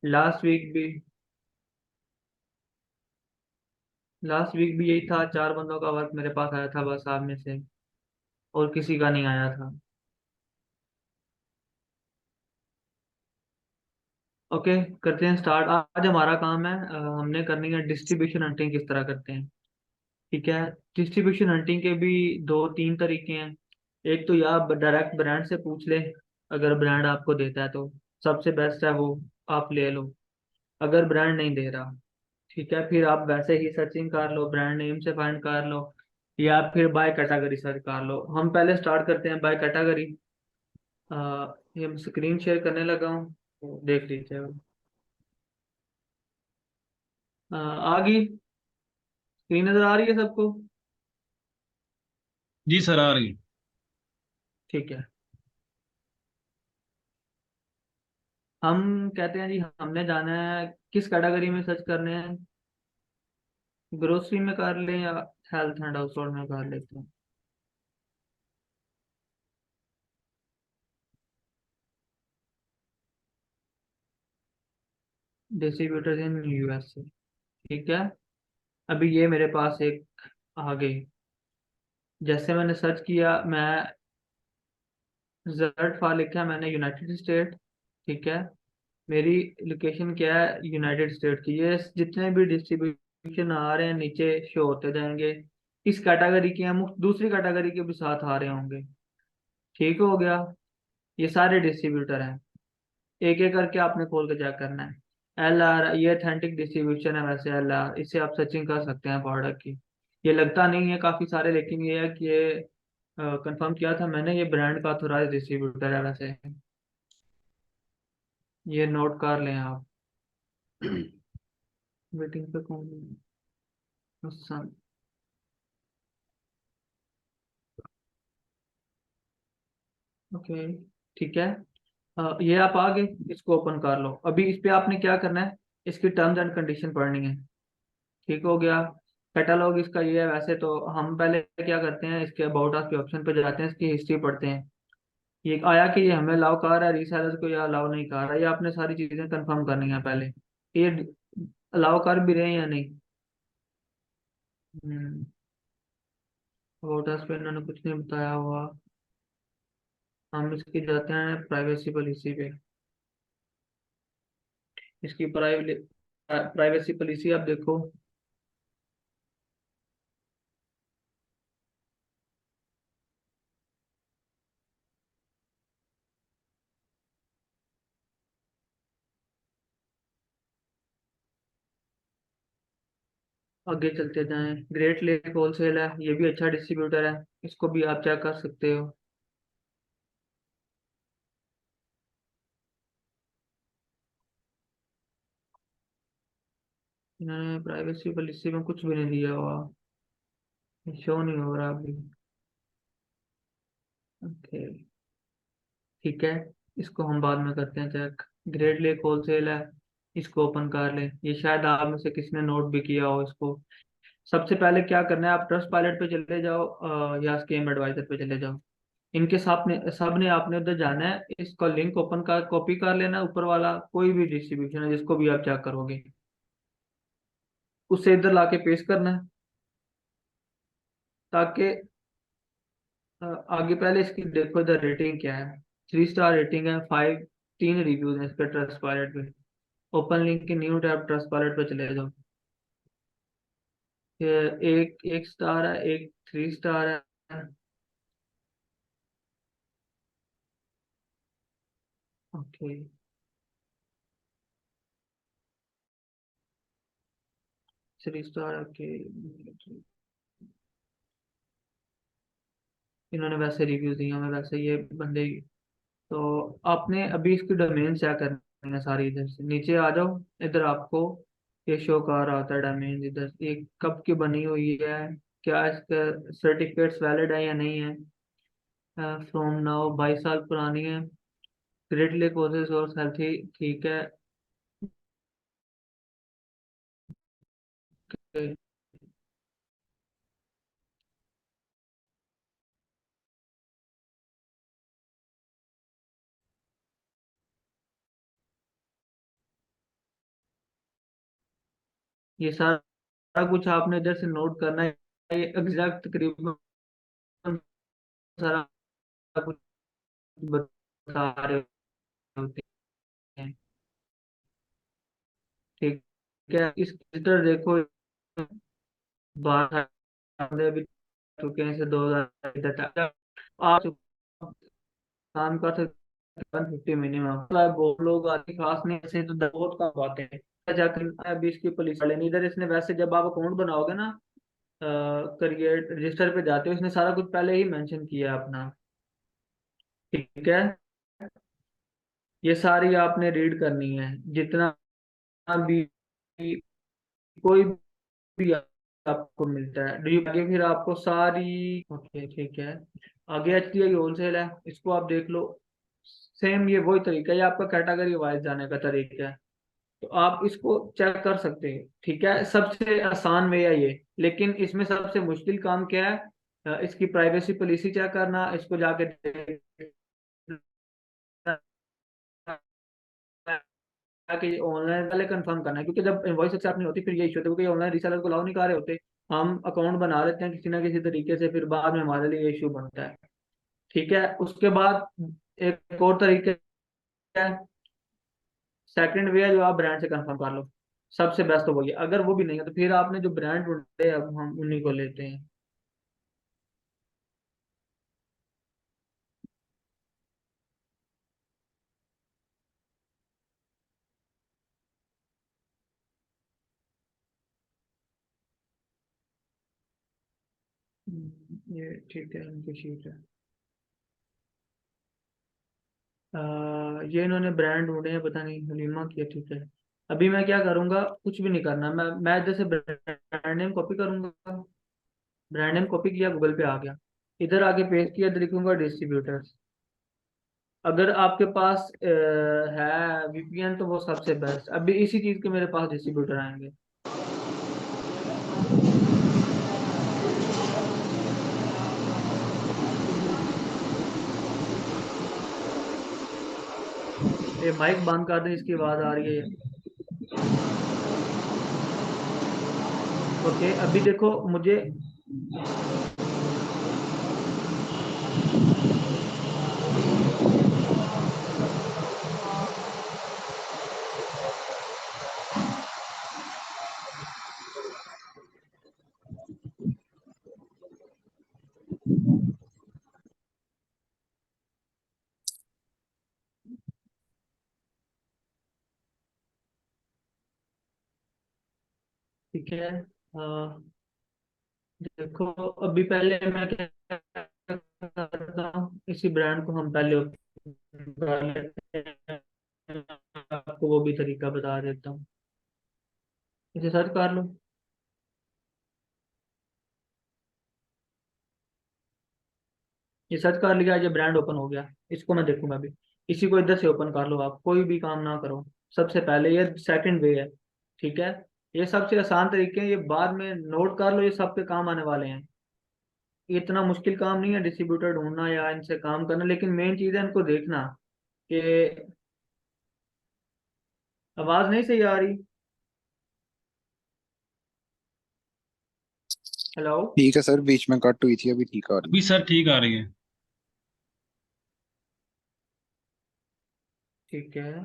Last week भी last week भी यही था, 4 बंदों का वर्क मेरे पास आया था बस आप में से, और किसी का नहीं आया था। ओके, करते हैं स्टार्ट। आज हमारा काम है, हमने करनी है डिस्ट्रीब्यूशन हंटिंग किस तरह करते हैं। ठीक है। डिस्ट्रीब्यूशन हंटिंग के भी दो तीन तरीके हैं। एक तो या आप डायरेक्ट ब्रांड से पूछ ले, अगर ब्रांड आपको देता है तो सबसे बेस्ट है वो, आप ले लो। अगर ब्रांड नहीं दे रहा, ठीक है, फिर आप वैसे ही सर्चिंग कर लो, ब्रांड नेम से फाइंड कर लो, या फिर बाय कैटेगरी सर्च कर लो। हम पहले स्टार्ट करते हैं बाय कैटेगरी। ये मैं स्क्रीन शेयर करने लगा हूँ, तो देख लीजिए। आ गई, स्क्रीन नजर आ रही है सबको? जी सर, आ रही। ठीक है। हम कहते हैं जी, हमने जाना है किस कैटेगरी में सर्च करने हैं। ग्रोसरी में कर लें या हेल्थ एंड हाउस होल्ड में कर लेते हैं। Distributor in USA. ठीक है। अभी ये मेरे पास एक आ गई। जैसे मैंने सर्च किया, मैं जर्ड फाइल लिखा मैंने यूनाइटेड स्टेट। ठीक है। मेरी लोकेशन क्या है, यूनाइटेड स्टेट की। ये जितने भी डिस्ट्रीब्यूशन आ रहे हैं नीचे शो होते जाएंगे। इस कैटेगरी के हम दूसरी कैटेगरी के भी साथ आ रहे होंगे। ठीक हो गया। ये सारे डिस्ट्रीब्यूटर हैं, एक एक करके आपने खोल के चेक करना है। एल आर, ये अथेंटिक डिस्ट्रीब्यूशन है वैसे एल आर, इससे आप सर्चिंग कर सकते हैं प्रोडक्ट की। ये लगता नहीं है काफ़ी सारे, लेकिन ये है कि ये कंफर्म किया था मैंने, ये ब्रांड का ऑथोराइज डिस्ट्रीब्यूटर है वैसे। ये नोट कर लें आप। वेटिंग पे कौन है? ओके। ठीक है। ये आप आगे इसको ओपन कर लो। अभी इस पे आपने क्या करना है, इसकी टर्म्स एंड कंडीशन पढ़नी है। ठीक हो गया। कैटलॉग इसका ये है वैसे तो। हम पहले क्या करते हैं, इसके अबाउट अस के ऑप्शन पे जाते हैं, इसकी हिस्ट्री पढ़ते हैं। ये आया कि ये हमें अलाउ कर रहा है रीसेलर्स को या अलाउ नहीं कर रहा है, ये आपने सारी चीजें कंफर्म करनी है पहले। ये अलाउ कर भी रहे हैं या नहीं। अबाउट अस पे इन्होंने कुछ नहीं बताया हुआ। हम इसकी जाते हैं प्राइवेसी पॉलिसी पे। इसकी प्राइवेसी पॉलिसी आप देखो। आगे चलते जाएं, ग्रेट लेक होलसेल है, ये भी अच्छा डिस्ट्रीब्यूटर है, इसको भी आप चेक कर सकते हो। इन्होंने प्राइवेसी पॉलिसी में कुछ भी नहीं दिया हुआ, शो नहीं हो रहा अभी। ओके। ठीक है। इसको हम बाद में करते हैं चेक। ग्रेट लेक होलसेल है, इसको ओपन कर लें। ये शायद आप में से किसी ने नोट भी किया हो इसको। सबसे पहले क्या करना है, आप ट्रस्ट पायलट पे चले जाओ, या स्कैम एडवाइजर पे चले जाओ। इनके सामने सबने आपने उधर जाना है, इसका लिंक ओपन कर कॉपी कर लेना, ऊपर वाला कोई भी डिस्ट्रीब्यूशन है जिसको भी आप चेक करोगे, उसे इधर लाके पेस्ट करना है, ताकि आगे पहले इसकी देखो इधर रेटिंग क्या है। 3 स्टार रेटिंग है, 3 रिव्यूज हैं इस पे ट्रस्ट पायलट पे। ओपन लिंक की न्यू टैब, ट्रस्ट पायलट पे चले जाओ। ये एक एक स्टार है, एक 3 स्टार है। ओके। 3 star, okay. इन्होंने वैसे रिव्यू दिए हमें वैसे ये बंदे। तो आपने अभी इसकी डोमेन चेक करनी है सारी, इधर से नीचे आ जाओ। इधर आपको ये शो कर रहा होता है डोमेन, इधर ये कब की बनी हुई है, क्या इसका सर्टिफिकेट्स वैलिड है या नहीं है। फ्रॉम नाउ 22 साल पुरानी है। ग्रेट लेक कोर्सेज और हेल्थी, ठीक है। ये सारा कुछ आपने इधर से नोट करना है। ये एग्जैक्ट तकरीबन सारा कुछ बता रहे होते हैं। ठीक है, इस इधर देखो, बाहर हमने अभी चुके हैं से 2000 इधर तक आप काम का 150 मिनिमम, मतलब बहुत लोग आते खास नहीं, ऐसे तो बहुत कम आते हैं जाकर। अभी इसकी पुलिस वाले नहीं इधर, इसने वैसे जब आप अकाउंट बनाओगे ना, करियर रजिस्टर पे जाते हो, इसने सारा कुछ पहले ही मेंशन किया है अपना। ठीक है, ये सारी आपने रीड करनी है, जितना भी कोई भी आपको मिलता है आगे फिर आपको सारी। ओके ठीक है, आगे HDI होलसेल है, इसको आप देख लो। सेम ये वही तरीका है, ये आपका कैटेगरी वाइज जाने का तरीका है, तो आप इसको चेक कर सकते हैं। ठीक है, सबसे आसान वे है ये, लेकिन इसमें सबसे मुश्किल काम क्या है? इसकी प्राइवेसी पॉलिसी चेक करना, इसको जाके कि ऑनलाइन पहले कंफर्म करना है, क्योंकि जब इनवॉइस एक्सेप्ट नहीं होती फिर ये इशू होता है, क्योंकि ऑनलाइन रीसेलर को अलाउ नहीं कर रहे होते। हम अकाउंट बना लेते हैं किसी ना किसी तरीके से, फिर बाद में हमारे लिए इशू बनता है। ठीक है, उसके बाद एक और तरीके है, सेकंड वे है, जो आप ब्रांड से कंफर्म कर लो। सबसे बेस्ट तो वही है, अगर वो भी नहीं है तो फिर आपने जो ब्रांड ढूंढे अब हम उन्हीं को लेते हैं। ये ठीक है, इनकी शीट है। ये इन्होंने ब्रांड ढूंढे हैं, पता नहीं हलीमा की है। ठीक है, अभी मैं क्या करूंगा, कुछ भी नहीं करना, मैं जैसे ब्रांड नेम कॉपी करूंगा। ब्रांड नेम कॉपी किया, गूगल पे आ गया, इधर आके पेस्ट किया, इधर लिखूंगा डिस्ट्रीब्यूटर्स। अगर आपके पास है VPN तो वो सबसे बेस्ट, अभी इसी चीज के मेरे पास डिस्ट्रीब्यूटर आएंगे। ये माइक बंद कर दें, इसकी आवाज आ रही है। ओके, अभी देखो मुझे। ठीक है, देखो अभी पहले मैं क्या करता हूँ, इसी ब्रांड को हम पहले कर लेते हैं, आपको वो भी तरीका बता देता हूँ। इसे सर्च कर लो। ये सर्च कर लिया, ये ब्रांड ओपन हो गया, इसको मैं देखूंगा अभी। इसी को इधर से ओपन कर लो, आप कोई भी काम ना करो। सबसे पहले ये सेकंड वे है। ठीक है, ये सबसे आसान तरीके हैं, ये बाद में नोट कर लो, ये सबके काम आने वाले हैं। ये इतना मुश्किल काम नहीं है डिस्ट्रीब्यूटर ढूंढना या इनसे काम करना, लेकिन मेन चीज़ है इनको देखना कि आवाज़ नहीं सही आ रही। हेलो। ठीक है सर, बीच में कट हुई थी, अभी ठीक आ रही अभी सर ठीक आ रही है। ठीक है,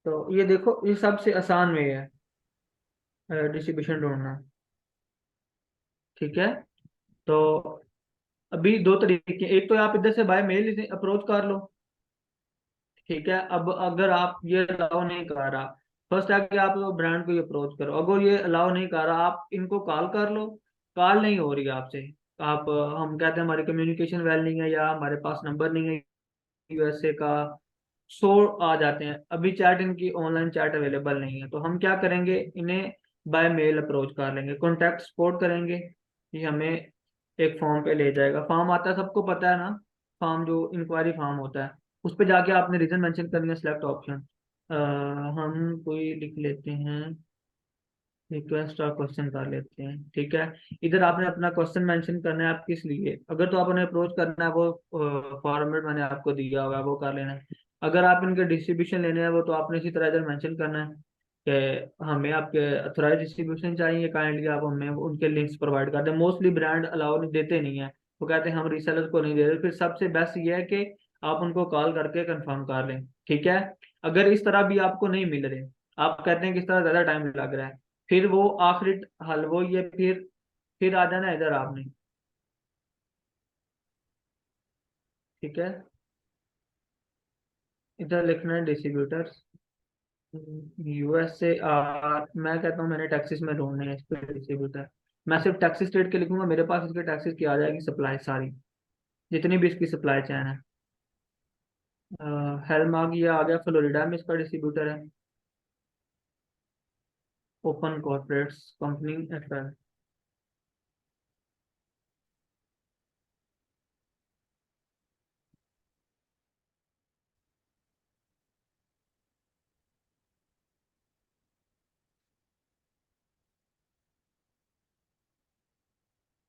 तो ये देखो, ये सबसे आसान वे है डिस्ट्रीब्यूशन ढूंढना। ठीक है, तो अभी दो तरीके, एक तो आप इधर से बाय मेल इसे अप्रोच कर लो। ठीक है, अब अगर आप ये अलाउ नहीं कर रहा, फर्स्ट आके आप ब्रांड को ही अप्रोच करो। अगर ये अलाउ नहीं कर रहा, आप इनको कॉल कर लो। कॉल नहीं हो रही आपसे, आप हम कहते हैं हमारी कम्युनिकेशन वेल नहीं है, या हमारे पास नंबर नहीं है USA का। 100 आ जाते हैं, अभी चैट इनकी ऑनलाइन चैट अवेलेबल नहीं है, तो हम क्या करेंगे, इन्हें बाय मेल अप्रोच कर लेंगे, कॉन्टैक्ट सपोर्ट करेंगे। ये हमें एक फॉर्म पे ले जाएगा, फॉर्म आता है, सबको पता है ना। फॉर्म जो इंक्वायरी फॉर्म होता है, उस पे जाके आपने रीजन मेंशन करनी है, सिलेक्ट ऑप्शन। हम कोई लिख लेते हैं, रिक्वेस्ट और क्वेश्चन कर लेते हैं। ठीक है, इधर आपने अपना क्वेश्चन मेंशन करना है, आप किस लिए, अगर तो आपने अप्रोच करना है वो फॉर्मेट मैंने आपको दिया हुआ है वो कर लेना है। अगर आप इनके डिस्ट्रीब्यूशन लेने हैं वो, तो आपने इसी तरह इधर मेंशन करना है। कि हमें आपके अथोराइज डिस्ट्रीब्यूशन चाहिए, काइंडली आप हमें उनके लिंक्स प्रोवाइड कर दें। मोस्टली ब्रांड अलाउ नहीं देते, नहीं है, वो कहते हैं हम रीसेलर को नहीं दे रहे। फिर सबसे बेस्ट ये है कि आप उनको कॉल करके कंफर्म कर लें, ठीक है। अगर इस तरह भी आपको नहीं मिल रहे, आप कहते हैं कि इस तरह ज़्यादा टाइम लग रहा है, फिर वो आखिरी हल वो ये फिर आ जाना इधर आपने, ठीक है। इधर लिखना है डिस्ट्रीब्यूटर्स यूएसए आर। मैं कहता हूँ मैंने टैक्सिस में ढूंढने हैं इसके डिस्ट्रीब्यूटर। मैं सिर्फ टैक्सिस स्टेट के लिखूंगा, मेरे पास इसके टैक्सिस की आ जाएगी सप्लाई सारी, जितनी भी इसकी सप्लाई चैन है। हेलमार्क ये आ गया, फ्लोरिडा में इसका डिस्ट्रीब्यूटर है। Open corporates company FL.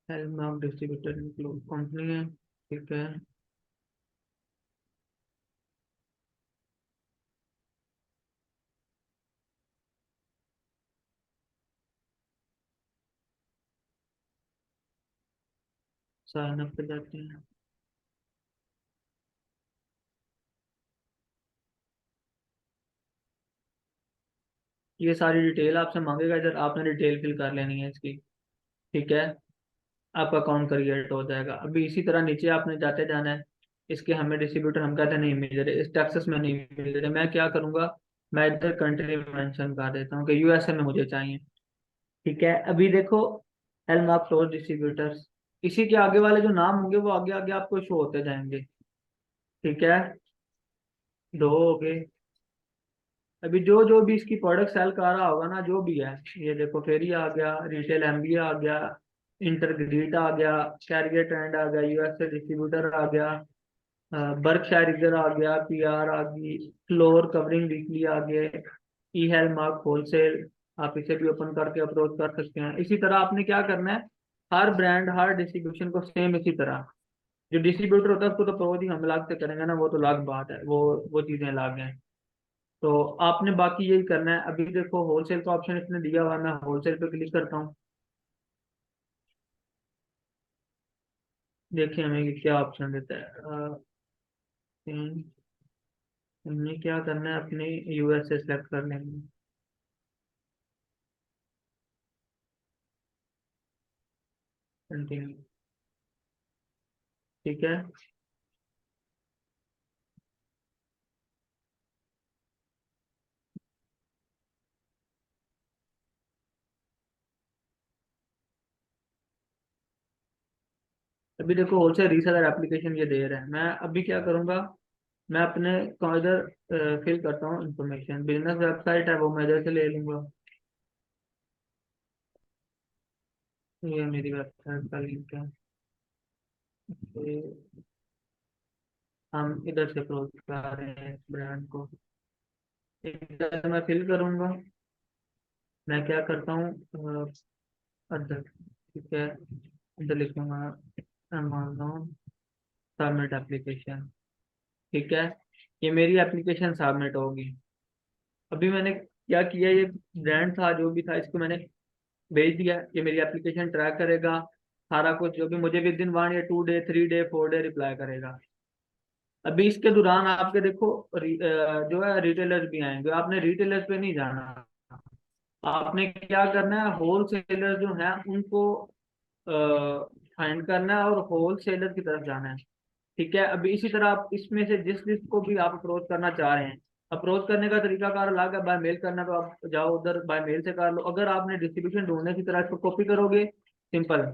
Hallmark distributor company है, ठीक है। साइन अप पे जाते हैं। ये सारी डिटेल आपसे मांगेगा, इधर आपने डिटेल फिल कर लेनी है इसकी, ठीक है। आपका अकाउंट क्रिएट हो जाएगा। अभी इसी तरह नीचे आपने जाते जाना है। इसके हमें डिस्ट्रीब्यूटर हम कहते हैं नहीं मिल रहे, इस टेक्सास में नहीं मिल रहे, मैं क्या करूंगा, मैं इधर कंट्री मेंशन कर देता हूँ कि यूएसए में मुझे चाहिए, ठीक है। अभी देखो, एलमार्क फ्लोर डिस्ट्रीब्यूटर्स, इसी के आगे वाले जो नाम होंगे वो आगे आगे आपको शो होते जाएंगे, ठीक है। दो हो गए। अभी जो जो भी इसकी प्रोडक्ट सेल कर रहा होगा ना, जो भी है, ये देखो फेरी आ गया, रिटेल एमबीए आ गया, इंटरग्रीट आ गया, कैरियर ट्रेंड आ गया, यूएसए डिस्ट्रीब्यूटर आ गया, बर्कशायर इधर आ गया, पीआर आ गई, फ्लोर कवरिंग वीकली आ गए, ई हेल मार्क होलसेल। आप इसे भी ओपन करके अप्रोच कर सकते हैं। इसी तरह आपने क्या करना है, हर ब्रांड हर डिस्ट्रीब्यूशन को सेम इसी तरह, जो डिस्ट्रीब्यूटर होता है उसको तो अप्रोच ही हम अलग से करेंगे ना, वो तो अलग बात है, वो चीजें अलग हैं। तो आपने बाकी यही करना है। अभी देखो होलसेल का ऑप्शन इसने दिया हुआ है, मैं होलसेल पे क्लिक करता हूँ। देखिए हमें ये क्या ऑप्शन देता है। हमने क्या करना है, अपने यूएसए सेलेक्ट कर लेंगे, कंटिन्यू, ठीक है। अभी देखो होलसेल रीसेलर एप्लीकेशन ये दे रहा है। मैं अभी क्या करूंगा, मैं अपने इधर फिल करता हूँ इंफॉर्मेशन, बिजनेस वेबसाइट है वो मैं इधर से ले लूंगा। ये मेरी वेबसाइट का लिंक है, ये हम इधर से अप्रोच कर रहे हैं ब्रांड को, इधर मैं फिल करूंगा। मैं क्या करता हूँ, अदर, ठीक है, इधर लिखूंगा अमेजोन सबमिट एप्लीकेशन, ठीक है। ये मेरी एप्लीकेशन सबमिट होगी। अभी मैंने क्या किया, ये ब्रांड था जो भी था, इसको मैंने भेज दिया, ये मेरी एप्लीकेशन ट्रैक करेगा सारा कुछ, जो भी मुझे विद इन 1 या 2 डे 3 डे 4 डे रिप्लाई करेगा। अभी इसके दौरान आपके देखो जो है रिटेलर्स भी आएंगे, आपने रिटेलर्स पे नहीं जाना। आपने क्या करना है, होल सेलर जो है उनको फाइंड करना है और होल सेलर की तरफ जाना है, ठीक है। अभी इसी तरह आप इसमें से जिस लिस्ट को भी आप अप्रोच करना चाह रहे हैं, अप्रोच करने का तरीकाकार अलग है, बाय मेल करना तो आप जाओ उधर बाय मेल से कर लो। अगर आपने डिस्ट्रीब्यूशन ढूंढने की तरह इसको कॉपी करोगे, सिंपल है,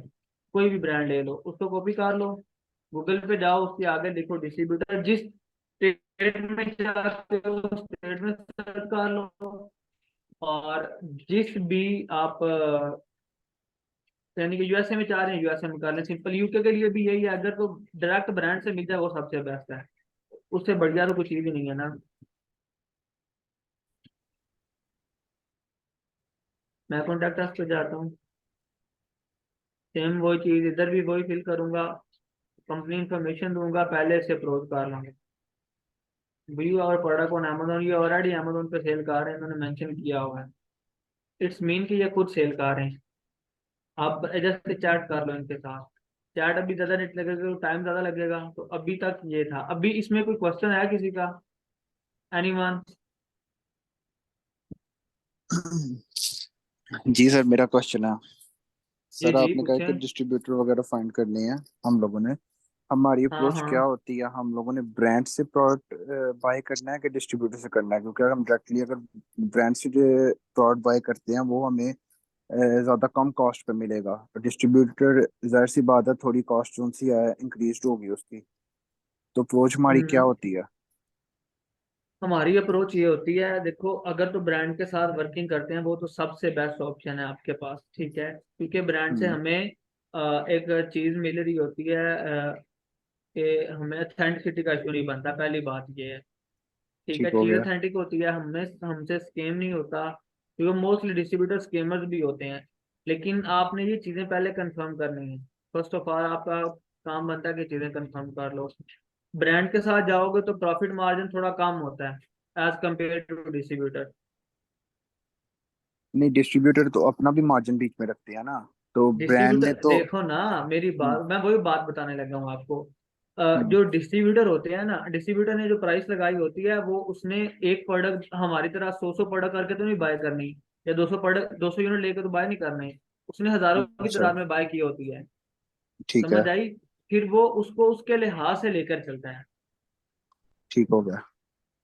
कोई भी ब्रांड ले लो उसको कॉपी कर लो, गूगल पे जाओ, उसके आगे लिखो डिस्ट्रीब्यूटर, जिस स्टेट में चाहते हो उस स्टेट में सर्च कर लो। और जिस भी आप यानी कि यूएसए में चाह रहे हैं यूएसए में कर लें, सिंपल। यूके के लिए भी यही है, अगर तो डायरेक्ट ब्रांड से मिल जाए वो सबसे बेस्ट है, उससे बढ़िया तो कुछ चीज ही नहीं है ना। मैं कॉन्टेक्ट अस पे जाता हूँ, सेम वही चीज इधर भी वही फिल करूंगा, कंपनी इंफॉर्मेशन दूंगा, पहले से अप्रोच कर लूंगा। View our product on Amazon, ये ऑलरेडी Amazon पे सेल कर रहे हैं, इन्होंने मेंशन किया हुआ है। इट्स मीन कि ये खुद सेल कर रहे हैं। आप जैसे चैट कर लो इनके साथ। चैट अभी ज़्यादा नेट लगेगा तो टाइम ज़्यादा लगेगा, तो अभी तक ये था। अभी इसमें कोई क्वेश्चन है किसी का? एनीवन? जी सर, मेरा क्वेश्चन है। जी सर जी आपने कहा कि पूछें। डिस्ट्रीब्यूटर वगैरह फाइंड करनी है हम लोगों ने। हमारी हाँ अप्रोच क्या हाँ। होती है, हम लोगों ने ब्रांड से प्रोडक्ट बाय करना है कि डिस्ट्रीब्यूटर से करना है? क्योंकि अगर हम डायरेक्टली अगर ब्रांड से जो प्रोडक्ट बाय करते हैं वो हमें ज्यादा कम कॉस्ट पे मिलेगा। डिस्ट्रीब्यूटर जाहिर सी बात है, थोड़ी कॉस्ट जो सी है इंक्रीज होगी उसकी। तो अप्रोच हमारी क्या हम्म। होती है? हमारी अप्रोच ये होती है, देखो अगर तो ब्रांड के साथ वर्किंग करते हैं वो तो सबसे बेस्ट ऑप्शन है आपके पास, ठीक है, क्योंकि ब्रांड से हम्म। हमें एक चीज मिल रही होती है कि हमें अथेंटिसिटी का इशू नहीं बनता, पहली बात ये है। ठीक है, ठीक हो चीज गया। अथेंटिक होती है, हमें हमसे स्कैम नहीं होता, क्योंकि मोस्टली डिस्ट्रीब्यूटर स्कैमर्स भी होते हैं। लेकिन आपने ये चीजें पहले कंफर्म करनी है। फर्स्ट ऑफ ऑल आपका काम बनता है कि चीजें कंफर्म कर लो। ब्रांड के साथ जाओगे तो प्रॉफिट मार्जिन थोड़ा कम होता है एज कम्पेयर टू डिस्ट्रीब्यूटर। नहीं, डिस्ट्रीब्यूटर तो अपना भी मार्जिन बीच में रखते हैं ना, तो ब्रांड ने डिस्ट्रीब्यूटर तो। देखो ना, मेरी हम्म। बात मैं वही बात बताने लगा हूँ आपको। हम्म। जो डिस्ट्रीब्यूटर होते हैं ना, डिस्ट्रीब्यूटर ने जो प्राइस लगाई होती है वो उसने एक प्रोडक्ट हमारी तरह 100 प्रोडक्ट करके तो नहीं बाय करनी, या 200 प्रोडक्ट 200 यूनिट लेके तो बाय नहीं करने। उसने हजारों की अच्छा। तादाद में बाय की होती है। ठीक है। समझ आई? फिर वो उसको उसके लिहाज से लेकर चलता है। ठीक हो गया।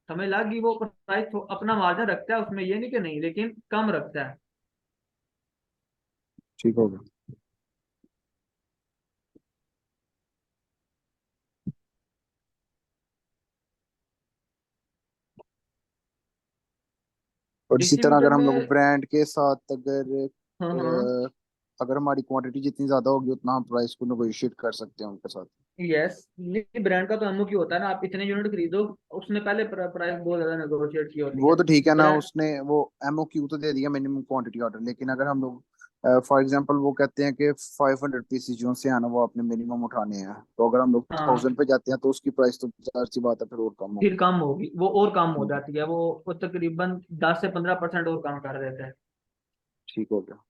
समझ लगी? वो प्राइस तो अपना मार्जिन रखता है उसमें, ये नहीं कि नहीं, लेकिन कम रखता है। ठीक हो गया। और इसी तरह डिस्ट्रीब्यूटर अगर हम लोग में। ब्रांड के साथ अगर हाँ हाँ। अगर हमारी क्वांटिटी जितनी ज्यादा होगी उतना हम प्राइस को नेगोशिएट कर सकते हैं उनके साथ। यस, ये ब्रांड का तो एमओ क्यू होता है ना, आप इतने यूनिट खरीदो। उसने पहले प्राइस बहुत ज्यादा नेगोशिएट की होती वो है। तो ठीक है ना, ब्रांड। उसने वो एमओक्यू तो दे दिया, मिनिमम क्वांटिटी ऑर्डर। लेकिन अगर हम लोग फॉर एग्जांपल वो कहते हैं कि 500 पीसेज जो से आना वो आपने मिनिमम उठाने हैं, तो अगर हम लोग हाँ, 1000 पे जाते हैं तो उसकी प्राइस तो जाहिर सी बात है फिर और कम फिर होगी। कम होगी, वो और कम हो हम्म। जाती है, वो तकरीबन 10 से 15% और कम कर देते हैं। ठीक हो गया।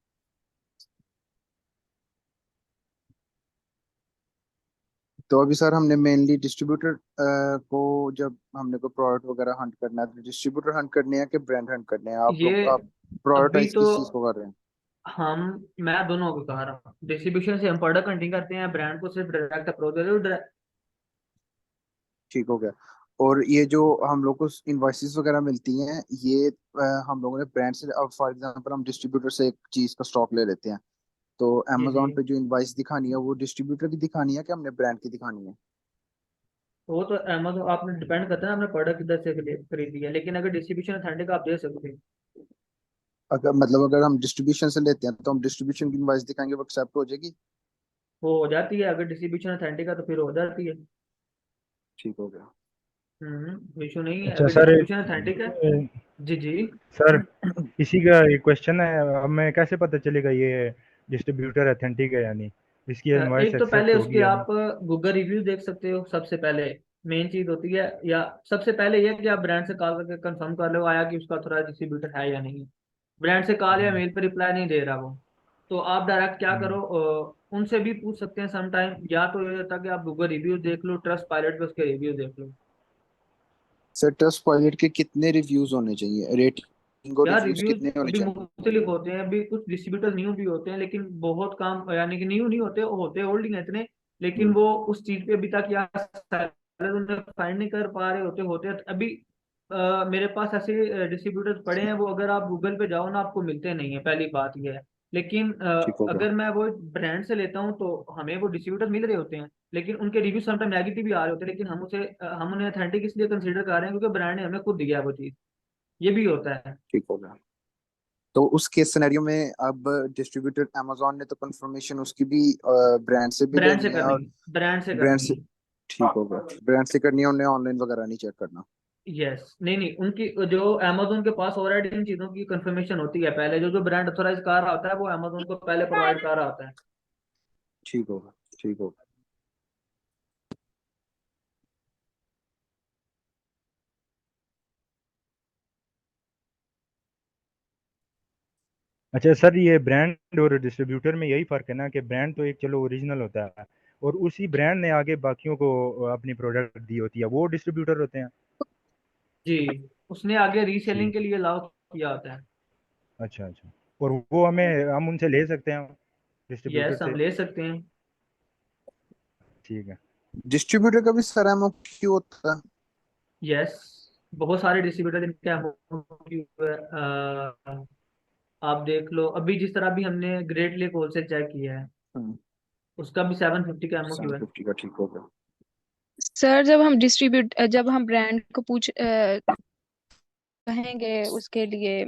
तो अभी सर हमने मेनली डिस्ट्रीब्यूटर को, जब हमने कोई प्रोडक्ट वगैरह हंट करना है तो डिस्ट्रीब्यूटर हंट करने हैं कि ब्रांड हंट करने हैं? आप ये लोग आप अभी प्रायोरिटाइज तो किस चीज को कर रहे हैं? हम मैं दोनों को कह रहा हूँ, डिस्ट्रीब्यूशन से हम प्रोडक्ट हंटिंग करते हैं, ब्रांड को सिर्फ डायरेक्ट अप्रोच देते हैं। ठीक हो गया। और ये जो हम लोग को इनवॉइसेस वगैरह मिलती हैं, ये हम लोगों ने ब्रांड से, अब फॉर एग्जांपल हम डिस्ट्रीब्यूटर से एक चीज का स्टॉक ले लेते हैं, तो जी जी। अमेजोन पे जो इनवॉइस दिखानी है वो डिस्ट्रीब्यूटर की दिखानी है कि हमने ब्रांड की दिखानी है? वो तो अमेजोन आपने डिपेंड करता है ना, आपने प्रोडक्ट किधर से खरीदी है, लेकिन अगर डिस्ट्रीब्यूशन अथेंटिक आप दे सकते हैं। अगर मतलब अगर हम डिस्ट्रीब्यूशन से लेते हैं तो हम डिस्ट्रीब्यूशन की इनवॉइस दिखाएंगे, वो एक्सेप्ट हो जाएगी? वो हो जाती है, अगर डिस्ट्रीब्यूशन अथेंटिक है तो फिर हो जाती है। ठीक हो गया। इशू नहीं है अच्छा अगर सर, डिस्ट्रीब्यूशन अथेंटिक है। जी जी। सर इसी का एक क्वेश्चन है। अब मैं कैसे पता चलेगा ये डिस्ट्रीब्यूटर ऑथेंटिक है या नहीं, इसकी इनवॉइस एक तो पहले एक्सेप्ट उसके होगी या नहीं? आप गूगल रिव्यू देख सकते हो सबसे पहले। मेन चीज होती है, या सबसे पहले ये कि आप ब्रांड से कॉल करके कंफर्म कर लो आया कि उसका थोड़ा डिस्ट्रीब्यूटर है या नहीं। ब्रांड से कॉल या हम्म, मेल पर रिप्लाई नहीं दे रहा वो, तो आप डायरेक्ट क्या हम्म। करो, उनसे भी पूछ सकते हैं समटाइम, या तो ये होता है कि आप गूगल रिव्यू देख लो, ट्रस्ट पायलट पे उसके रिव्यू देख लो। सर ट्रस्ट पायलट के कितने रिव्यूज होने चाहिए, रेटिंग और यार रिव्यूज रिव्यूज कितने होने अभी चाहिए? मुख्तलिफ होते हैं, अभी कुछ डिस्ट्रीब्यूटर न्यू भी होते हैं, लेकिन बहुत काम, यानी कि न्यू नहीं होते, होते होल्डिंग है इतने, लेकिन हम्म। वो उस चीज पे अभी तक या सेलर उन्हें फाइंड नहीं कर पा रहे होते होते अभी। मेरे पास ऐसे डिस्ट्रीब्यूटर्स पड़े हैं, वो अगर आप गूगल पे जाओ ना आपको मिलते नहीं है, पहली बात ये है। लेकिन ठीक हो गया। अगर मैं वो ब्रांड से लेता हूँ तो हमें वो डिस्ट्रीब्यूटर मिल रहे होते हैं, लेकिन उनके रिव्यू समटाइम नेगेटिव भी आ रहे होते हैं, लेकिन हम उन्हें अथेंटिक इसलिए कंसीडर कर रहे हैं क्योंकि ब्रांड ने हमें खुद दिया है वो चीज। ये भी होता है। ठीक हो गया। तो उस केस सिनेरियो में अब डिस्ट्रीब्यूटर amazon ने तो कंफर्मेशन उसकी भी ब्रांड से भी ब्रांड से लेनी है, करनी और है, ब्रांड से ब्रांड करनी से। है। ठीक हो गया। ब्रांड से करनी है, उन्हें ऑनलाइन वगैरह नहीं चेक करना? यस, नहीं नहीं, उनकी जो अमेजोन के पास ऑलरेडी इन चीजों की कंफर्मेशन होती है, पहले जो जो ब्रांड अथोराइज कर रहा होता है वो अमेजोन को पहले प्रोवाइड कर रहा होता है। ठीक होगा। ठीक होगा। अच्छा सर, ये ब्रांड और डिस्ट्रीब्यूटर में यही फर्क है ना, कि ब्रांड तो एक चलो ओरिजिनल होता है, और उसी ब्रांड ने आगे बाकियों को अपनी प्रोडक्ट दी होती है, वो डिस्ट्रीब्यूटर होते हैं। जी, उसने आगे रीसेलिंग ठीक के है। लिए अलाउ किया होता है। अच्छा अच्छा। और वो हम उनसे ले सकते हैं, डिस्ट्रीब्यूटर यस, हम से। ले सकते हैं। ठीक है। डिस्ट्रीब्यूटर का भी सर एमओक्यू होता है? यस, बहुत सारे डिस्ट्रीब्यूटर जिनके MOQ है। आप देख लो, अभी जिस तरह भी हमने ग्रेट लेक होलसेल चेक किया है, हम्म। उसका भी 750 का MOQ है। 750 का ठीक हो गया। सर जब हम ब्रांड को कहेंगे उसके लिए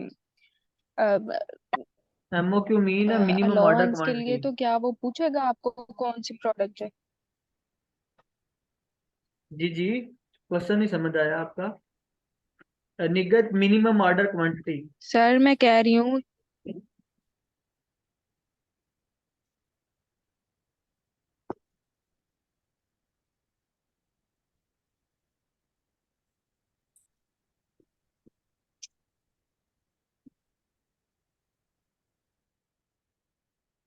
MOQ मीन है मिनिमम ऑर्डर अलाउंस के लिए, क्वांटिटी। तो क्या वो पूछेगा आपको कौन सी प्रोडक्ट है? जी जी, क्वेश्चन नहीं समझ आया आपका। निगत मिनिमम ऑर्डर क्वांटिटी। सर मैं कह रही हूँ।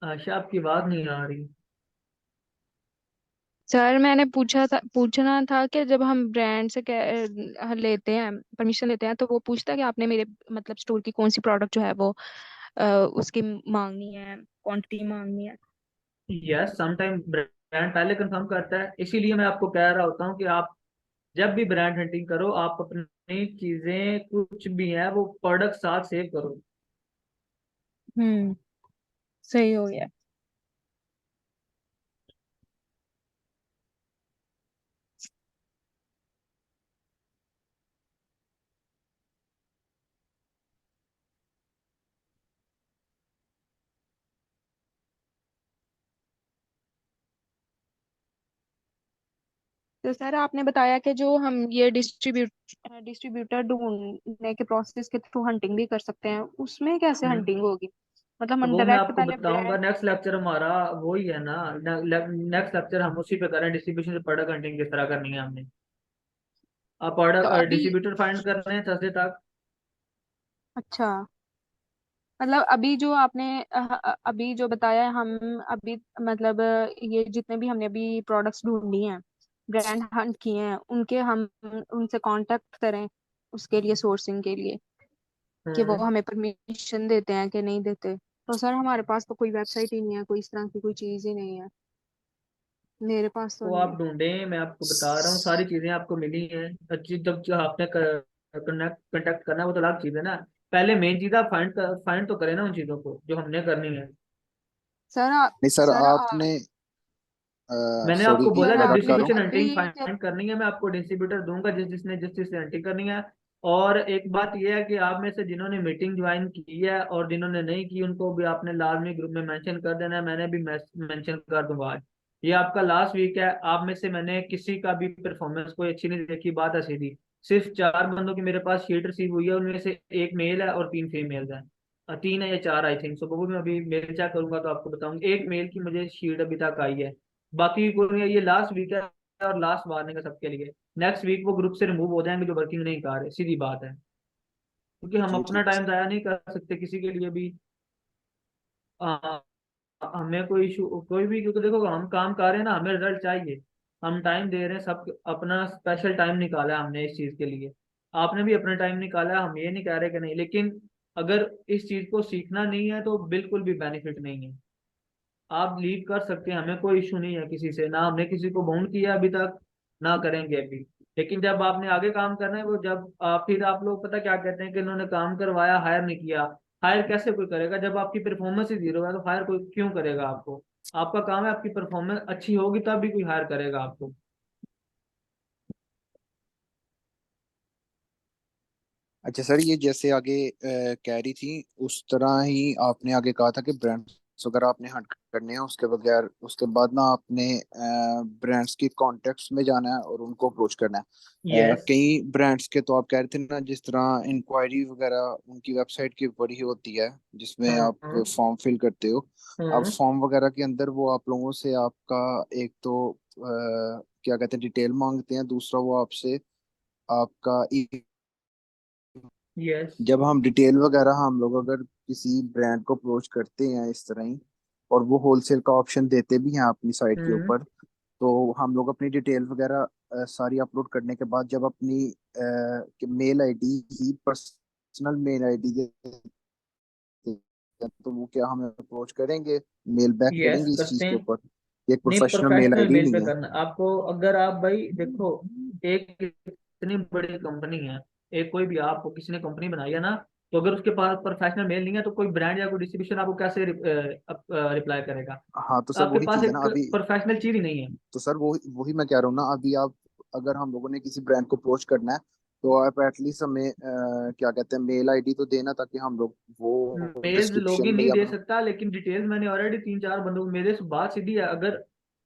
आशा, आपकी आवाज नहीं आ रही। सर मैंने पूछना था कि जब हम ब्रांड से लेते हैं, परमिशन लेते हैं, तो वो पूछता है कि आपने मेरे मतलब स्टोर की कौन सी प्रोडक्ट जो है वो उसकी मांगनी है, क्वांटिटी मांगनी है। यस, समटाइम ब्रांड पहले कंफर्म करता है, इसीलिए मैं आपको कह रहा होता हूँ कि आप जब भी ब्रांड हंटिंग करो, आप अपनी चीजें कुछ भी है वो प्रोडक्ट साथ सेव करो। हम्म। सही हो गया। तो सर आपने बताया कि जो हम ये डिस्ट्रीब्यूटर ढूंढने के प्रोसेस के थ्रू हंटिंग भी कर सकते हैं, उसमें कैसे हम्म हंटिंग होगी? मतलब हम वो मैं डायरेक्ट आपको पहले बताऊंगा, ब्रांड। नेक्स्ट लेक्चर हमारा वही है ना। नेक्स्ट लेक्चर हम उसी पे करें, डिस्ट्रीब्यूशन से प्रोडक्ट हंटिंग किस तरह करनी है हमने। आप तो प्रोडक्ट अभी डिस्ट्रीब्यूटर फाइंड कर रहे हैं थर्सडे तक। अच्छा, मतलब अभी जो आपने अभी जो बताया है, हम अभी मतलब ये जितने भी हमने अभी प्रोडक्ट्स ढूंढी हैं, ब्रांड हंट किए हैं, उनके हम उनसे कांटेक्ट करें उसके लिए, सोर्सिंग के लिए, कि वो हम्म हमें परमिशन देते हैं कि नहीं देते। तो सर हमारे पास तो कोई वेबसाइट ही नहीं है, कोई इस तरह की कोई चीज ही नहीं है, मेरे पास तो वो नहीं आप है। ढूंढें, मैं आपको बता रहा हूँ, सारी चीजें आपको मिली हैं अच्छी। जब जो आपने कनेक्ट करना है वो तो अलग चीज है ना। पहले मेन चीज आप फाइंड तो करें ना उन चीजों को जो हमने करनी है। सर नहीं सर, सर आपने मैंने आपको सॉरी बोला सर मैं जब कट कर रहा हूँ। डिस्ट्रीब्यूशन अभी हंटिंग जब फाइंड करनी है, मैं आपको डिस्ट्रीब्यूटर दूंगा जिसने हंटिंग करनी है। और एक बात यह है कि आप में से जिन्होंने मीटिंग ज्वाइन की है और जिन्होंने नहीं की, उनको भी आपने लाजमी ग्रुप में मेंशन कर देना है। मैंने भी मेंशन कर दूंगा आज। ये आपका लास्ट वीक है। आप में से मैंने किसी का भी परफॉर्मेंस कोई अच्छी नहीं देखी, बात है सीधी। सिर्फ 4 बंदों की मेरे पास शीट रिसीव हुई है, उनमें से एक मेल है और 3 फीमेल हैं। 3 है या 4, आई थिंक सो, वो भी मैं अभी मेल चेक करूंगा तो आपको बताऊंगा। एक मेल की मुझे शीट अभी तक आई है, बाकी कोई नहीं है। ये लास्ट वीक है और लास्ट वार्निंग है सबके लिए। नेक्स्ट वीक वो ग्रुप से रिमूव हो जाएंगे जो वर्किंग नहीं कर रहे, सीधी बात है। क्योंकि हम जी अपना ठीक है टाइम सर। जाया नहीं कर सकते किसी के लिए भी। आ, हमें कोई इशू कोई भी, क्योंकि देखो हम काम कर रहे हैं ना, हमें रिजल्ट चाहिए। हम टाइम दे रहे हैं, सब अपना स्पेशल टाइम निकाला है हमने इस चीज के लिए। आपने भी अपना टाइम निकाला है, हम ये नहीं कह रहे कि नहीं, लेकिन अगर इस चीज को सीखना नहीं है तो बिल्कुल भी बेनिफिट नहीं है। आप लीव कर सकते हैं, हमें कोई इशू नहीं है किसी से, ना हमने किसी को बाउंड किया अभी तक, ना करेंगे अभी। लेकिन जब आपने आगे काम करना है, वो जब फिर आप लोग पता क्या कहते हैं कि इन्होंने काम करवाया, हायर नहीं किया। हायर कैसे कोई करेगा जब आपकी परफॉर्मेंस ही जीरो है? तो हायर कोई क्यों करेगा आपको? आपका काम है, आपकी परफॉर्मेंस अच्छी होगी तब भी कोई हायर करेगा आपको। अच्छा सर, ये जैसे आगे कह रही थी उस तरह ही आपने आगे कहा था कि ब्रांड्स वगैरह आपने हट करने हैं, उसके बगैर उसके बाद ना आपने ब्रांड्स की कॉन्टेक्ट्स में जाना है और उनको अप्रोच करना है। यस। कई ब्रांड्स के तो आप कह रहे थे ना, जिस तरह इंक्वायरी वगैरह उनकी वेबसाइट के ऊपर ही होती है, जिसमें हाँ आप हाँ फॉर्म फिल करते हो। अब हाँ। फॉर्म वगैरह के अंदर वो आप लोगों से आपका एक तो क्या कहते हैं डिटेल मांगते हैं, दूसरा वो आपसे आपका यस। जब हम डिटेल वगैरह हम लोग अगर किसी ब्रांड को अप्रोच करते हैं इस तरह ही, और वो होलसेल का ऑप्शन देते भी हैं अपनी साइट के हम्म। ऊपर, तो हम लोग अपनी डिटेल वगैरह सारी अपलोड करने के बाद जब अपनी मेल आईडी ही पर्सनल मेल आईडी देते हैं, तो वो क्या हमें अप्रोच करेंगे, मेल बैक यस करेंगे इस चीज करते के हैं। ऊपर? ये एक नहीं, professional mail professional ID mail पे नहीं है? करना आपको। अगर आप भाई देखो, एक इतनी बड़ी कंपनी है, एक कोई भी आपको किसी ने कंपनी बनाई है ना, तो अगर उसके पास प्रोफेशनल मेल नहीं है तो कोई ब्रांड या कोई डिस्ट्रीब्यूशन आपको कैसे रिप्लाई करेगा? हाँ तो सर आपके वही पास चीज है एक ना अभी। प्रोफेशनल चीज ही नहीं है। तो सर वही वही मैं कह रहा हूँ ना अभी, आप अगर हम लोगों ने किसी ब्रांड को अप्रोच करना है, तो आप एटलीस्ट हमें क्या कहते हैं, मेल आईडी तो देना, ताकि हम लोग वो मेल्स डिस्क्रिप्शन लॉगिन में नहीं या दे सकता, लेकिन डिटेल्स मैंने ऑलरेडी 3 4 बंदों को, मेरे से बात सीधी है। अगर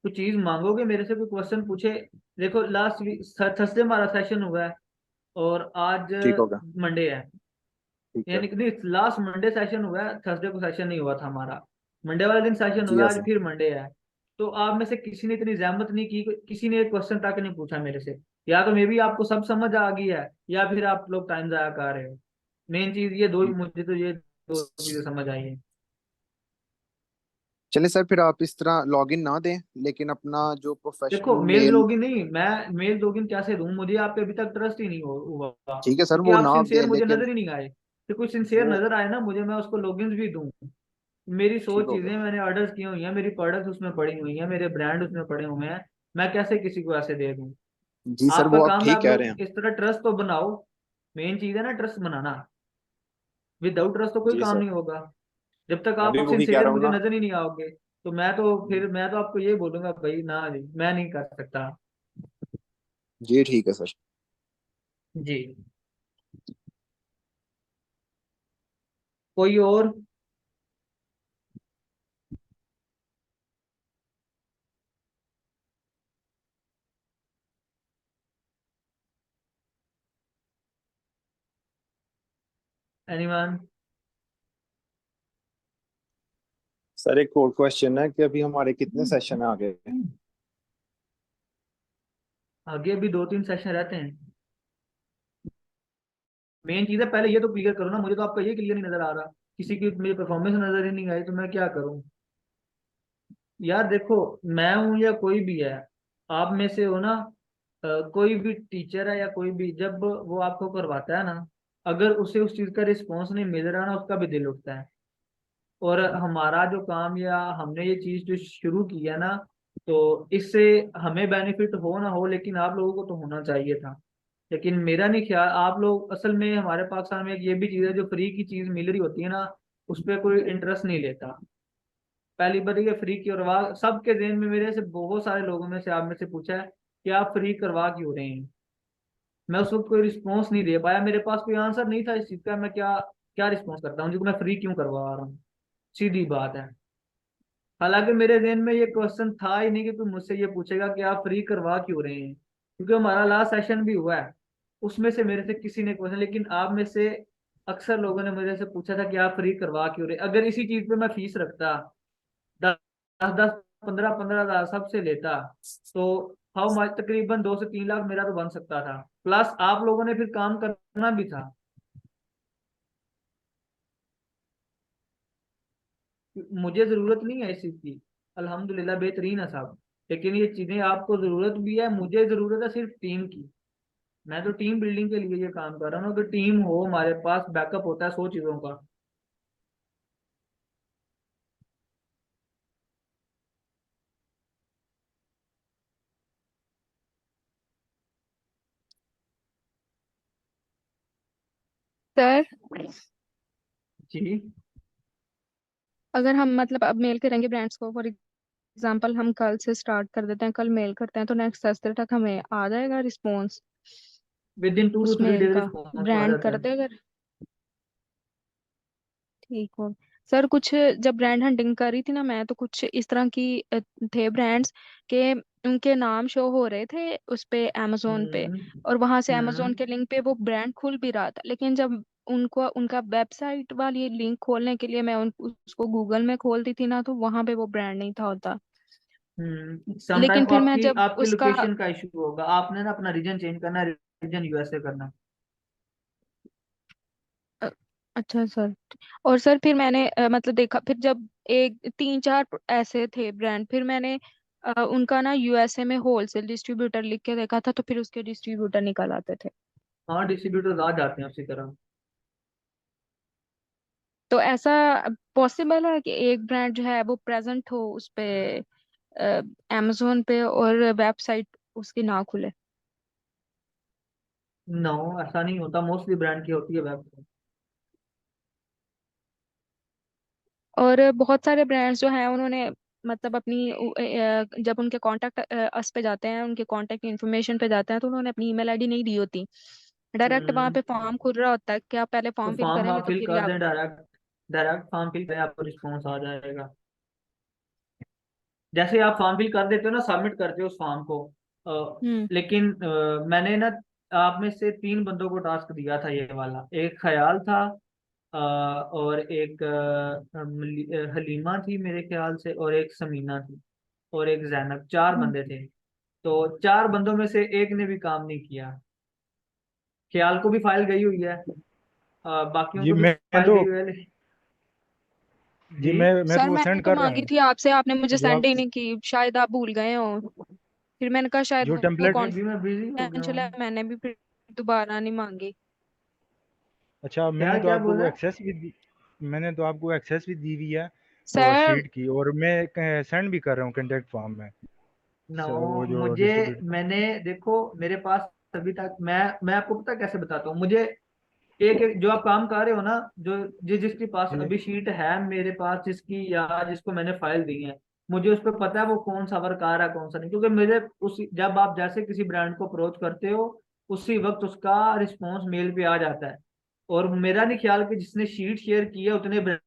कुछ चीज मांगोगे मेरे से, कोई क्वेश्चन पूछे, देखो लास्ट वीक थर्सडे हमारा सेशन हुआ है और आज ठीक होगा। मंडे है। ठीक है। यानी कि लास्ट मंडे सेशन हुआ है, थर्सडे को सेशन नहीं हुआ था हमारा। मंडे वाले दिन सेशन जी हुआ है, आज ऐसा। फिर मंडे है। तो आप में से किसी ने इतनी जहमत नहीं की, किसी ने एक क्वेश्चन तक नहीं पूछा मेरे से। या तो मे बी आपको सब समझ आ गई है, या फिर आप लोग टाइम जाया कर रहे हो। मेन चीज ये दो, मुझे तो ये दो चीजें समझ आई है। चलिए सर, फिर आप इस तरह लॉगिन ना दें, लेकिन अपना जो देखो, प्रोफेशनल मेल मेल। लॉगिन नहीं, मैं मेल लॉगिन कैसे दूं? मुझे आप पे अभी तक ट्रस्ट ही नहीं हुआ, ठीक है सर, क्योंकि वो आप ना आप सिंसियर दें, मुझे लेकिन नजर ही नहीं आए। तो कुछ सिंसियर वो नजर आए ना मुझे, मैं उसको लॉगिन भी दूं। मेरी 100 ठीक चीजें होगा। मैंने ऑर्डर की हुई हैं, मेरी प्रोडक्ट्स उसमें पड़ी हुई हैं, मेरे ब्रांड उसमें पड़े हुए हैं। मैं कैसे किसी को ऐसे दे दूं? जी सर, आपका वो आप काम है, ठीक आप कह रहे हैं। लोग इस तरह ट्रस्ट तो बनाओ। मेन चीज है ना ट्रस्ट बनाना। विदाउट ट्रस्ट तो कोई जी काम सर, नहीं होगा। जब तक मैं भी आप वही कह सिंसियर रहा हूँ मुझे ना। नजर ही नहीं आओगे, तो मैं तो आपको ये बोलूंगा भाई ना जी, मैं नहीं कर सकता। जी ठीक है सर। जी। कोई और? एनीवन? सर एक और क्वेश्चन है कि अभी हमारे कितने सेशन है आगे? आगे भी 2 3 सेशन रहते हैं। मेन चीज है, पहले ये तो क्लियर करो ना, मुझे तो आपका ये क्लियर नहीं नजर आ रहा। किसी की मेरी परफॉर्मेंस नजर ही नहीं आई, तो मैं क्या करूं? यार देखो, मैं हूं या कोई भी है, आप में से हो ना, कोई भी टीचर है या कोई भी, जब वो आपको करवाता है ना, अगर उसे उस चीज का रिस्पॉन्स नहीं मिल रहा ना, उसका भी दिल उठता है। और हमारा जो काम, या हमने ये चीज जो शुरू की है ना, तो इससे हमें बेनिफिट हो ना हो, लेकिन आप लोगों को तो होना चाहिए था। लेकिन मेरा नहीं ख्याल, आप लोग असल में, हमारे पाकिस्तान में एक ये भी चीज़ है, जो फ्री की चीज़ मिल रही होती है ना, उस पर कोई इंटरेस्ट नहीं लेता। पहली बार ये फ्री की, और सबके ज़हन में, मेरे से बहुत सारे लोगों में से, आप में से पूछा है कि आप फ्री करवा क्यों रहे हैं। मैं उस वक्त कोई रिस्पॉन्स नहीं दे पाया, मेरे पास कोई आंसर नहीं था इस चीज़ का। मैं क्या क्या रिस्पॉन्स करता हूँ जिसको मैं फ्री क्यों करवा रहा हूँ? सीधी बात है। हालांकि मेरे जहन में ये क्वेश्चन था ही नहीं कि कोई मुझसे ये पूछेगा कि आप फ्री करवा क्यों रहे हैं, क्योंकि हमारा लास्ट सेशन भी हुआ है। उसमें से मेरे से किसी ने क्वेश्चन, लेकिन आप में से अक्सर लोगों ने मेरे से पूछा था कि आप फ्री करवा क्यों रहे। अगर इसी चीज पे मैं फीस रखता, 10 10 15 15 हज़ार सबसे लेता, तो हाउ मच, तकरीबन 2 से 3 लाख मेरा तो बन सकता था। प्लस आप लोगों ने फिर काम करना भी था। मुझे जरूरत नहीं है इस चीज की, अल्हम्दुलिल्लाह बेहतरीन है सब। लेकिन ये चीजें आपको जरूरत भी है, मुझे जरूरत है सिर्फ टीम की। मैं तो टीम बिल्डिंग के लिए ये काम कर रहा हूँ ना, अगर टीम हो हमारे पास, बैकअप होता है 100 चीजों का। सर, जी। अगर हम मतलब अब मेल करेंगे ब्रांड्स को, फॉर एग्जांपल हम कल से स्टार्ट कर देते हैं, कल मेल करते हैं, तो नेक्स्ट थर्सडे तक हमें आ जाएगा response within two to उस थ्री मेल डेज का? रिस्पॉन्स आ ब्रांड जाता कर है। देगा? ठीक हो। सर कुछ, जब ब्रांड हंटिंग कर रही थी ना मैं, तो कुछ इस तरह की थे ब्रांड्स के उनके नाम शो हो रहे थे उस पे, amazon पे। हम्म। और वहां से amazon हम्म। के लिंक पे वो ब्रांड खुल भी रहा था, लेकिन जब उनको उनका वेबसाइट वाली लिंक खोलने के लिए मैं उसको गूगल में खोलती थी ना, तो वहां पे वो ब्रांड नहीं था होता। समटाइम लेकिन फिर मैं आपकी जब आपकी उसका, लोकेशन का इशू होगा, आपने ना अपना रीजन चेंज करना है, रीजन यूएसए करना। अच्छा सर। और सर फिर मैंने मतलब देखा, फिर जब एक तीन चार ऐसे थे ब्रांड, फिर मैंने उनका ना यूएसए में होलसेल डिस्ट्रीब्यूटर लिख के देखा था, तो फिर उसके डिस्ट्रीब्यूटर निकल आते थे। हाँ, डिस्ट्रीब्यूटर आ जाते हैं उसी तरह। तो ऐसा पॉसिबल है कि एक ब्रांड जो है वो प्रेजेंट हो उस पे amazon पे, और वेबसाइट उसकी ना खुले? नो, ऐसा नहीं होता, मोस्टली ब्रांड की होती है वेबसाइट। और बहुत सारे ब्रांड्स जो हैं उन्होंने मतलब अपनी जब उनके कांटेक्ट अस पे जाते हैं, उनके कांटेक्ट इन्फॉर्मेशन पे जाते हैं, तो उन्होंने अपनी ईमेल आईडी नहीं दी होती। डायरेक्ट वहां हम्म। पे फॉर्म खुल रहा होता है कि आप पहले तो फॉर्म फिल फॉर्म करेंगे आप तो फिल फिर ही कर आप। दें, डायरेक्ट डायरेक्ट फॉर्म फिल करें, आपको रिस्पॉन्स आ जाएगा। जैसे आप फॉर्म फिल कर देते हो ना, सबमिट करते हो उस फॉर्म को। हम्म। लेकिन मैंने ना आप में से तीन बंदों को टास्क दिया था ये वाला। एक ख्याल था, और एक हलीमा थी मेरे ख्याल से, और एक समीना थी, और एक जैनब। चार हम्म। बंदे थे। तो चार बंदों में से एक ने भी काम नहीं किया। ख्याल को भी फाइल गई हुई है, बाकियों जी को भी मैं फाइल तो गई हुई है। जी जी। मैं सर तो वो मैंने सेंड तो कर रहा मांगी हूँ थी आपसे, आपने मुझे जो सेंड आप ही नहीं की, शायद आप भूल गए हो। फिर मैंने कहा शायद जो वो टेम्पलेट। अभी मैं बिजी हो गया कॉन्फिडेंशियल है, हूँ। मैंने भी फिर दोबारा नहीं मांगी। अच्छा क्या मैंने तो क्या आपको वो बोला? एक्सेस भी दी। मैंने तो आपको एक्सेस भी दी हुई है और सर शीट की, और मैं सेंड भी कर रहा हूँ कंटेक्ट फॉर्म में। नो, वो जो मुझे, डिस्ट्रीब्यूटर। मैंने, देखो मेरे पास अभी तक, मैं आपको पता कैसे बताता हूँ। मुझे एक एक जो आप काम कर रहे हो ना, जो जिसके पास जी अभी शीट है मेरे पास, जिसकी या जिसको मैंने फाइल दी है, मुझे उस पर पता है वो कौन सा वर्क आ रहा है कौन सा नहीं। क्योंकि मेरे उसी, जब आप जैसे किसी ब्रांड को अप्रोच करते हो, उसी वक्त उसका रिस्पॉन्स मेल पे आ जाता है। और मेरा नहीं ख्याल कि जिसने शीट शेयर की है उतने